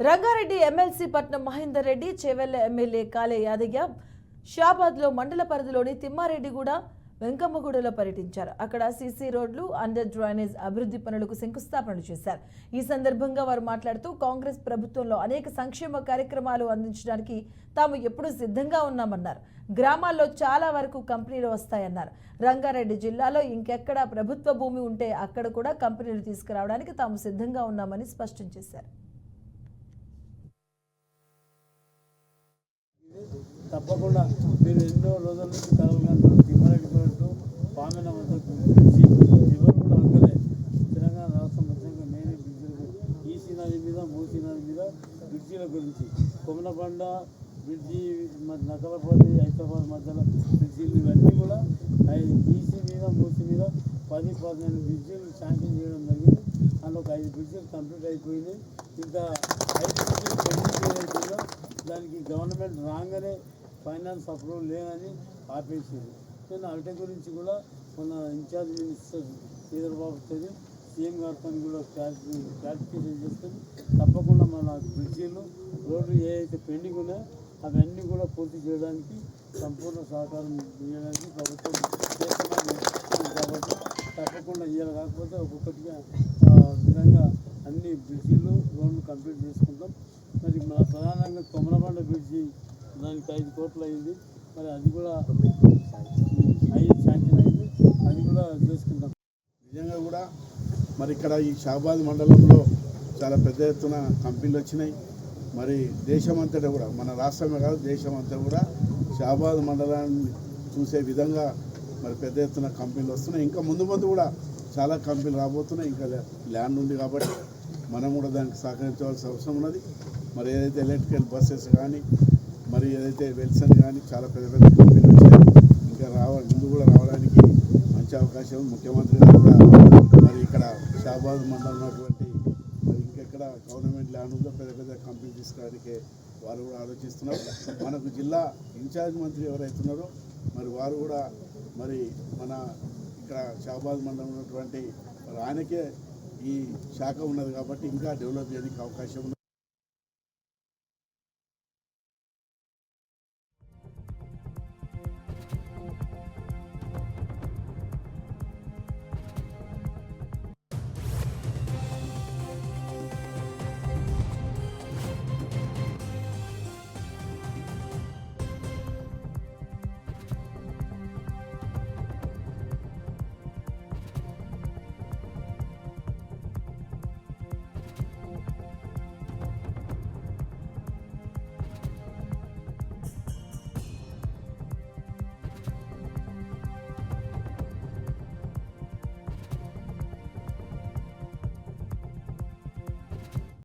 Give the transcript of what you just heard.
Rangareddy MLC పట్నం Mahender Reddy, Chevella MLA కాలే యాదయ్య షాబాద్లో మండల పరిధిలోని తిమ్మారెడ్డిగూడ, వెంకమ్మగూడలో పర్యటించారు. అక్కడ సీసీ రోడ్లు, అండర్ డ్రైనేజ్ అభివృద్ధి పనులకు శంకుస్థాపనలు చేశారు. ఈ సందర్భంగా వారు మాట్లాడుతూ కాంగ్రెస్ ప్రభుత్వంలో అనేక సంక్షేమ కార్యక్రమాలు అందించడానికి తాము ఎప్పుడూ సిద్ధంగా ఉన్నామన్నారు. గ్రామాల్లో చాలా వరకు కంపెనీలు వస్తాయన్నారు. రంగారెడ్డి జిల్లాలో ఇంకెక్కడ ప్రభుత్వ భూమి ఉంటే అక్కడ కూడా కంపెనీలు తీసుకురావడానికి తాము సిద్ధంగా ఉన్నామని స్పష్టం చేశారు. తప్పకుండా మీరు ఎన్నో రోజుల నుంచి కలవగలరు. తిమ్మారెడ్డిగూడ పామెన వద్దకు పిలిచి ఎవరు కూడా అడగలే. తెలంగాణ రాష్ట్రం మొత్తంగా నేనే బ్రిడ్జిలు, ఈసీ నది మీద, మూసీ నది మీద బ్రిడ్జీల గురించి, కొమనబండ బ్రిడ్జి, నకలపల్లి, హైదరాబాద్ మధ్యలో బ్రిడ్జీలు, ఇవన్నీ కూడా ఈసీ మీద, మూసీ మీద 10-12 బ్రిడ్జీలు శాంక్షన్ చేయడం జరిగింది. అందులో ఒక 5 బ్రిడ్జీలు కంప్లీట్ అయిపోయింది. ఇంకా 5 బ్రిడ్జీలు పెండింగ్ ఏదైతుందో దానికి గవర్నమెంట్ రాగానే ఫైనాన్స్ అప్రూవల్ లేదని ఆపేసింది. నేను అరటి గురించి కూడా మన ఇన్ఛార్జ్ మినిస్టర్ శ్రీధర్ బాబుతో సీఎం గారితో కూడా క్లారిఫికేషన్ చేసుకొని తప్పకుండా మన బ్రిడ్జీలు, రోడ్లు ఏవైతే పెండింగ్ ఉన్నాయో అవన్నీ కూడా పూర్తి చేయడానికి సంపూర్ణ సహకారం ఇవ్వడానికి ప్రభుత్వం చేస్తున్నాం. కాబట్టి తప్పకుండా ఇవ్వాలి. కాకపోతే ఒక్కొక్కటిగా విధంగా అన్ని బ్రిడ్జీలు, రోడ్లు కంప్లీట్ చేసుకుంటాం. మరి మన ప్రధానంగా కొమరబండ బ్రిడ్జి దానికి 5 కోట్లు అయింది. మరి అది కూడా 5 శాంక్షన్ అయింది. అది కూడా చేసుకుంటాం. నిజంగా కూడా మరి ఇక్కడ ఈ షాబాద్ మండలంలో చాలా పెద్ద ఎత్తున కంపెనీలు వచ్చినాయి. మరి దేశమంతటా కూడా, మన రాష్ట్రమే కాదు దేశమంతా కూడా షాబాద్ మండలాన్ని చూసే విధంగా మరి పెద్ద ఎత్తున కంపెనీలు వస్తున్నాయి. ఇంకా ముందు ముందు కూడా చాలా కంపెనీలు రాబోతున్నాయి. ఇంకా ల్యాండ్ ఉంది కాబట్టి మనం కూడా దానికి సహకరించవలసిన అవసరం ఉన్నది. మరి ఏదైతే ఎలక్ట్రికల్ బస్సెస్ కానీ, మరి ఏదైతే వెల్సన్ కానీ చాలా పెద్ద పెద్ద కంపెనీలు వచ్చాయి. ఇంకా ముందు కూడా రావడానికి మంచి అవకాశం. ముఖ్యమంత్రి గారు కూడా మరి ఇక్కడ షాబాద్ మండలం ఉన్నటువంటి మరి ఇంకెక్కడ గవర్నమెంట్ ల్యాండ్ ఉందో పెద్ద పెద్ద కంపెనీలు తీసుకోవడానికి వారు కూడా ఆలోచిస్తున్నారు. మనకు జిల్లా ఇన్ఛార్జ్ మంత్రి ఎవరైతున్నారో మరి వారు కూడా మరి మన ఇక్కడ షాబాద్ మండలం ఉన్నటువంటి ఆయనకే ఈ శాఖ ఉన్నది కాబట్టి ఇంకా డెవలప్ చేయడానికి అవకాశం ఉంది.